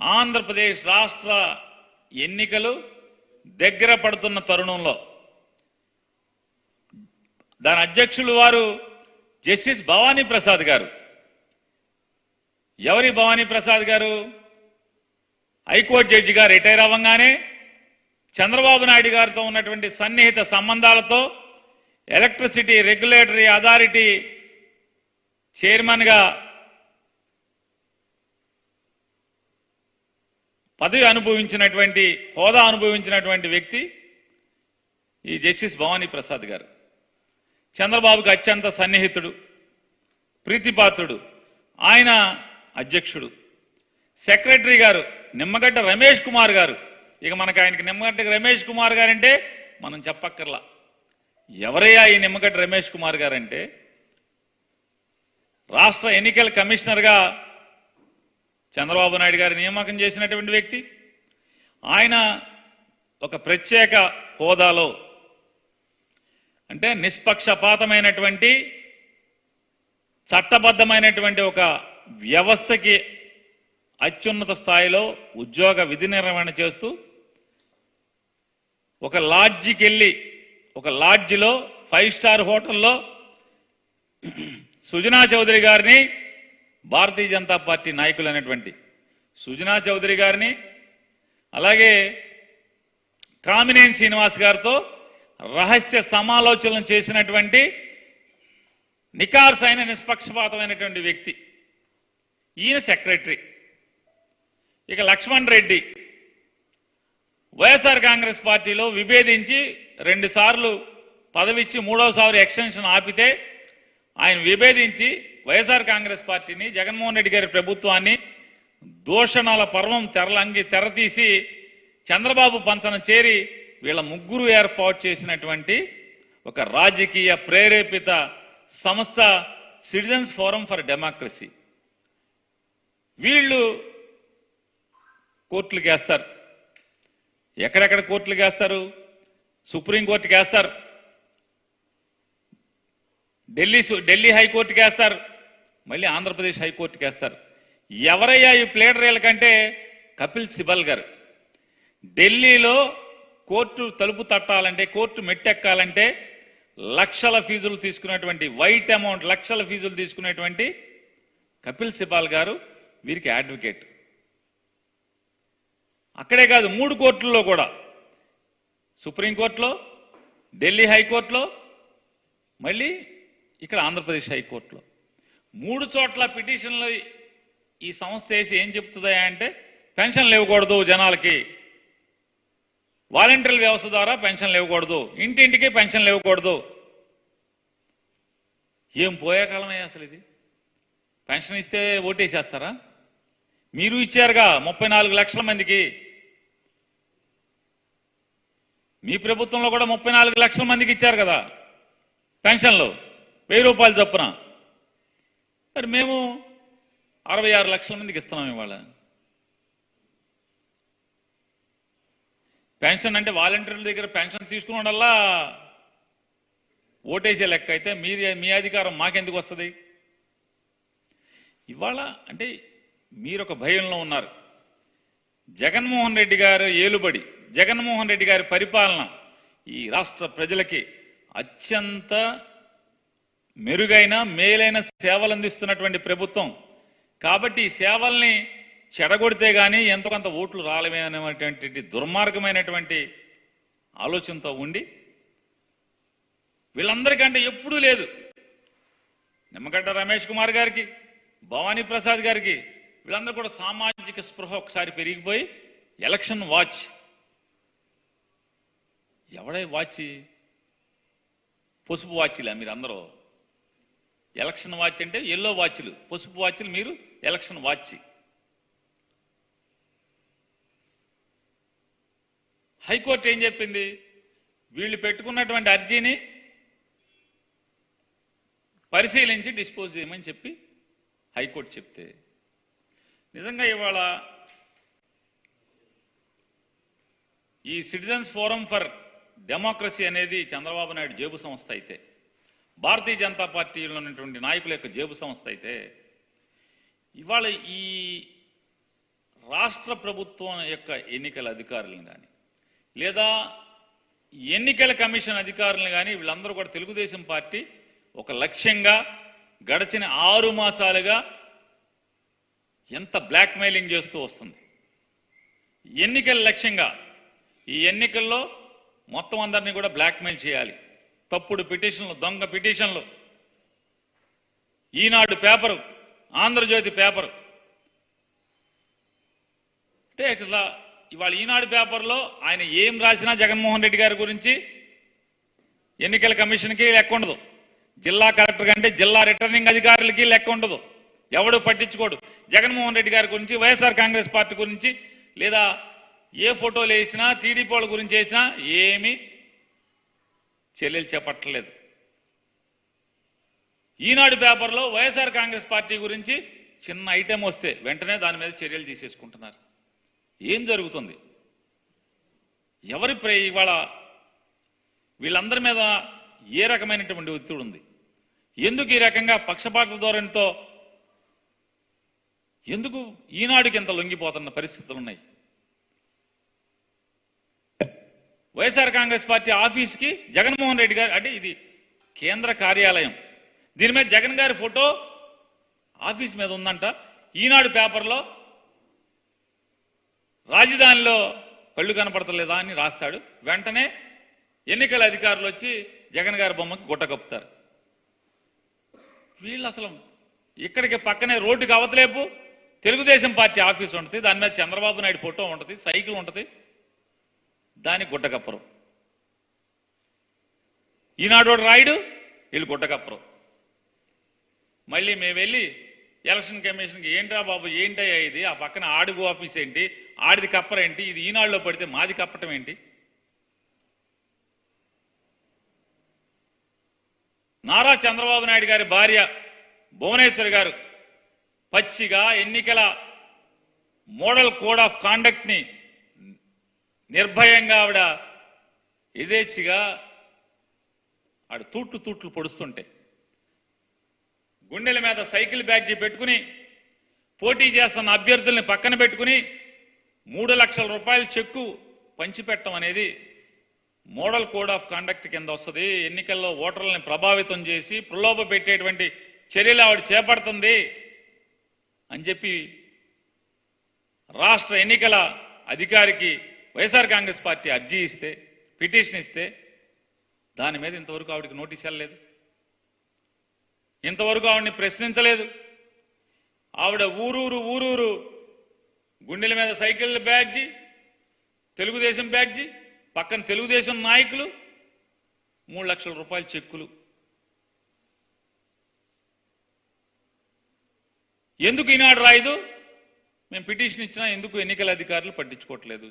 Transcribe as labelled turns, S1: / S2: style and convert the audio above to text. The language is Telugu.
S1: ఆంధ్రప్రదేశ్ రాష్ట్ర ఎన్నికలు దగ్గర పడుతున్న తరుణంలో దాని అధ్యక్షులు వారు జస్టిస్ భవానీ ప్రసాద్ గారు. ఎవరి భవానీ ప్రసాద్ గారు? హైకోర్టు జడ్జిగా రిటైర్ అవ్వగానే చంద్రబాబు నాయుడు గారితో ఉన్నటువంటి సన్నిహిత సంబంధాలతో ఎలక్ట్రిసిటీ రెగ్యులేటరీ అథారిటీ చైర్మన్గా పదవి అనుభవించినటువంటి హోదా అనుభవించినటువంటి వ్యక్తి ఈ జస్టిస్ భవానీ ప్రసాద్ గారు. చంద్రబాబుకి అత్యంత సన్నిహితుడు, ప్రీతిపాత్రుడు. ఆయన అధ్యక్షుడు. సెక్రటరీ గారు నిమ్మగడ్డ రమేష్ కుమార్ గారు. ఇక మనకు ఆయనకి నిమ్మగడ్డ రమేష్ కుమార్ గారంటే మనం చెప్పక్కర్లా. ఎవరయ్యా ఈ నిమ్మగడ్డ రమేష్ కుమార్ గారంటే రాష్ట్ర ఎన్నికల కమిషనర్గా చంద్రబాబు నాయుడు గారి నియామకం చేసినటువంటి వ్యక్తి. ఆయన ఒక ప్రత్యేక హోదాలో అంటే నిష్పక్షపాతమైనటువంటి చట్టబద్ధమైనటువంటి ఒక వ్యవస్థకి అత్యున్నత స్థాయిలో ఉద్యోగ విధి నిర్వహణ చేస్తూ ఒక లాడ్జికి వెళ్ళి ఒక లాడ్జిలో 5 స్టార్ హోటల్లో సుజనా చౌదరి గారిని, భారతీయ జనతా పార్టీ నాయకులైనటువంటి సుజనా చౌదరి గారిని, అలాగే కామినేని శ్రీనివాస్ గారితో రహస్య సమాలోచనలు చేసినటువంటి నికార్సైన నిష్పక్షపాతమైనటువంటి వ్యక్తి. ఈయన సెక్రటరీ. ఇక లక్ష్మణ్ రెడ్డి వైఎస్ఆర్ కాంగ్రెస్ పార్టీలో విభేదించి 2 సార్లు పదవిచ్చి 3వసారి ఎక్స్టెన్షన్ ఆపితే ఆయన విభేదించి వైఎస్ఆర్ కాంగ్రెస్ పార్టీని, జగన్మోహన్ రెడ్డి గారి ప్రభుత్వాన్ని దూషణల పర్వం తెరతీసి చంద్రబాబు పంచన చేరి వీళ్ళ ముగ్గురు ఏర్పాటు చేసినటువంటి ఒక రాజకీయ ప్రేరేపిత సంస్థ సిటిజన్స్ ఫోరం ఫర్ డెమోక్రసీ. వీళ్ళు కోర్టులకు వేస్తారు. ఎక్కడెక్కడ కోర్టులకు వేస్తారు? సుప్రీంకోర్టుకి వేస్తారు, ఢిల్లీ హైకోర్టుకి వేస్తారు, మళ్ళీ ఆంధ్రప్రదేశ్ హైకోర్టుకి వేస్తారు. ఎవరయ్యా ఈ ప్లేడరీల కంటే? కపిల్ సిబల్ గారు. ఢిల్లీలో కోర్టు తలుపు తట్టాలంటే, కోర్టు మెట్టెక్కాలంటే లక్షల ఫీజులు తీసుకున్నటువంటి, వైట్ అమౌంట్ లక్షల ఫీజులు తీసుకునేటువంటి కపిల్ సిబాల్ గారు వీరికి అడ్వకేట్. అక్కడే కాదు, 3 కోర్టుల్లో కూడా, సుప్రీంకోర్టులో, ఢిల్లీ హైకోర్టులో, మళ్ళీ ఇక్కడ ఆంధ్రప్రదేశ్ హైకోర్టులో 3 చోట్ల పిటిషన్లు ఈ సంస్థ వేసి ఏం చెప్తుందా అంటే పెన్షన్లు ఇవ్వకూడదు జనాలకి, వాలంటీర్ల వ్యవస్థ ద్వారా పెన్షన్లు ఇవ్వకూడదు, ఇంటింటికి పెన్షన్లు ఇవ్వకూడదు. ఏం పోయే కాలమయ్యా అసలు ఇది? పెన్షన్ ఇస్తే ఓటేసేస్తారా? మీరు ఇచ్చారుగా 34 లక్షల మందికి. మీ ప్రభుత్వంలో కూడా 34 లక్షల మందికి ఇచ్చారు కదా పెన్షన్లు, 1000 రూపాయలు చొప్పున. మరి మేము 66 లక్షల మందికి ఇస్తున్నాం ఇవాళ. పెన్షన్ అంటే వాలంటీర్ల దగ్గర పెన్షన్ తీసుకున్నోడల్లా ఓటేసే లెక్క అయితే మీ అధికారం మాకెందుకు వస్తుంది? ఇవాళ అంటే మీరొక భయంలో ఉన్నారు. జగన్మోహన్ రెడ్డి గారు ఏలుబడి, జగన్మోహన్ రెడ్డి గారి పరిపాలన ఈ రాష్ట్ర ప్రజలకి అత్యంత మెరుగైన మేలైన సేవలు అందిస్తున్నటువంటి ప్రభుత్వం. కాబట్టి ఈ సేవల్ని చెడగొడితే గానీ ఎంతో కొంత ఓట్లు రాలేమే అనేటువంటి దుర్మార్గమైనటువంటి ఆలోచనతో ఉండి వీళ్ళందరికంటే ఎప్పుడూ లేదు, నిమ్మగడ్డ రమేష్ కుమార్ గారికి, భవానీ ప్రసాద్ గారికి, వీళ్ళందరూ కూడా సామాజిక స్పృహ ఒకసారి పెరిగిపోయి ఎలక్షన్ వాచ్. ఎవడై వాచ్? పసుపు వాచ్లా మీరందరూ? ఎలక్షన్ వాచ్ అంటే ఎల్లో వాచ్లు, పసుపు వాచ్లు, మీరు ఎలక్షన్ వాచ్. హైకోర్టు ఏం చెప్పింది? వీళ్ళు పెట్టుకున్నటువంటి అర్జీని పరిశీలించి డిస్పోజ్ చేయమని చెప్పి హైకోర్టు చెప్తే, నిజంగా ఇవాళ ఈ సిటిజన్స్ ఫోరం ఫర్ డెమోక్రసీ అనేది చంద్రబాబు నాయుడు జేబు సంస్థ అయితే, భారతీయ జనతా పార్టీలో ఉన్నటువంటి నాయకుల యొక్క జేబు సంస్థ అయితే, ఇవాళ ఈ రాష్ట్ర ప్రభుత్వం యొక్క ఎన్నికల అధికారులను కానీ లేదా ఎన్నికల కమిషన్ అధికారులను కానీ వీళ్ళందరూ కూడా తెలుగుదేశం పార్టీ ఒక లక్ష్యంగా గడిచిన 6 మాసాలుగా ఎంత బ్లాక్మెయిలింగ్ చేస్తూ వస్తుంది. ఎన్నికల లక్ష్యంగా ఈ ఎన్నికల్లో మొత్తం అందరినీ కూడా బ్లాక్మెయిల్ చేయాలి. తప్పుడు పిటిషన్లు, దొంగ పిటిషన్లు, ఈనాడు పేపరు, ఆంధ్రజ్యోతి పేపరు అంటే ఇట్లా ఇవాళ ఈనాడు పేపర్లో ఆయన ఏం రాసినా జగన్మోహన్ రెడ్డి గారి గురించి ఎన్నికల కమిషన్కి లెక్క ఉండదు, జిల్లా కలెక్టర్ కంటే జిల్లా రిటర్నింగ్ అధికారులకి లెక్క ఉండదు, ఎవడు పట్టించుకోడు. జగన్మోహన్ రెడ్డి గారి గురించి, వైఎస్ఆర్ కాంగ్రెస్ పార్టీ గురించి లేదా ఏ ఫోటోలు వేసినా టీడీపీ వాళ్ళ గురించి వేసినా ఏమీ చర్యలు చేపట్టలేదు. ఈనాడు పేపర్లో వైఎస్ఆర్ కాంగ్రెస్ పార్టీ గురించి చిన్న ఐటెం వస్తే వెంటనే దాని మీద చర్యలు తీసేసుకుంటున్నారు. ఏం జరుగుతుంది? ఎవరి ఇవాళ వీళ్ళందరి మీద ఏ రకమైనటువంటి ఒత్తిడి ఉంది? ఎందుకు ఈ రకంగా పక్షపాత ధోరణితో ఎందుకు ఈనాడుకి ఎంత లొంగిపోతున్న పరిస్థితులు ఉన్నాయి? వైఎస్ఆర్ కాంగ్రెస్ పార్టీ ఆఫీస్కి జగన్మోహన్ రెడ్డి గారు, అంటే ఇది కేంద్ర కార్యాలయం, దీని మీద జగన్ గారి ఫోటో ఆఫీస్ మీద ఉందంట. ఈనాడు పేపర్లో రాజధానిలో కళ్ళు కనపడతలేదా అని రాస్తాడు. వెంటనే ఎన్నికల అధికారులు వచ్చి జగన్ గారి బొమ్మకి గుట్ట కప్పుతారు. వీళ్ళు అసలు ఇక్కడికి పక్కనే రోడ్డుకి అవతలేపు తెలుగుదేశం పార్టీ ఆఫీస్ ఉంటుంది, దాని మీద చంద్రబాబు నాయుడు ఫోటో ఉంటుంది, సైకిల్ ఉంటుంది, దానికి గుట్ట కప్పరు. ఈనాడు రాయుడు, వీళ్ళు గుట్ట కప్పరు. మళ్ళీ మేము వెళ్ళి ఎలక్షన్ కమిషన్కి ఏంట్రా బాబు ఏంటయ్యా ఇది, ఆ పక్కన ఆడిగో ఆఫీస్ ఏంటి, ఆడిది కప్పరేంటి, ఇది ఈనాడులో పడితే మాది కప్పటం ఏంటి? నారా చంద్రబాబు నాయుడు గారి భార్య భువనేశ్వర్ గారు పచ్చిగా ఎన్నికల మోడల్ కోడ్ ఆఫ్ కాండక్ట్ ని నిర్భయంగా ఆవిడ యథేచ్ఛగా ఆవిడ తూట్లు పొడుస్తుంటే గుండెల మీద సైకిల్ బ్యాడ్జీ పెట్టుకుని పోటీ చేస్తున్న అభ్యర్థుల్ని పక్కన పెట్టుకుని 3 లక్షల రూపాయల చెక్కు పంచిపెట్టడం అనేది మోడల్ కోడ్ ఆఫ్ కాండక్ట్ కింద వస్తుంది. ఎన్నికల్లో ఓటర్లని ప్రభావితం చేసి ప్రలోభ పెట్టేటువంటి చర్యలు ఆవిడ చేపడుతుంది అని చెప్పి రాష్ట్ర ఎన్నికల అధికారికి వైఎస్ఆర్ కాంగ్రెస్ పార్టీ అర్జీ ఇస్తే, పిటిషన్ ఇస్తే దాని మీద ఇంతవరకు ఆవిడకి నోటీస్ వెళ్ళలేదు, ఇంతవరకు ఆవిడని ప్రశ్నించలేదు. ఆవిడ ఊరూరు గుండెల మీద సైకిల్ బ్యాడ్జీ, తెలుగుదేశం బ్యాడ్జీ, పక్కన తెలుగుదేశం నాయకులు, 3 లక్షల రూపాయల చెక్కులు. ఎందుకు ఈనాడు రాయదు? మేము పిటిషన్ ఇచ్చినా ఎందుకు ఎన్నికల అధికారులు పట్టించుకోవట్లేదు?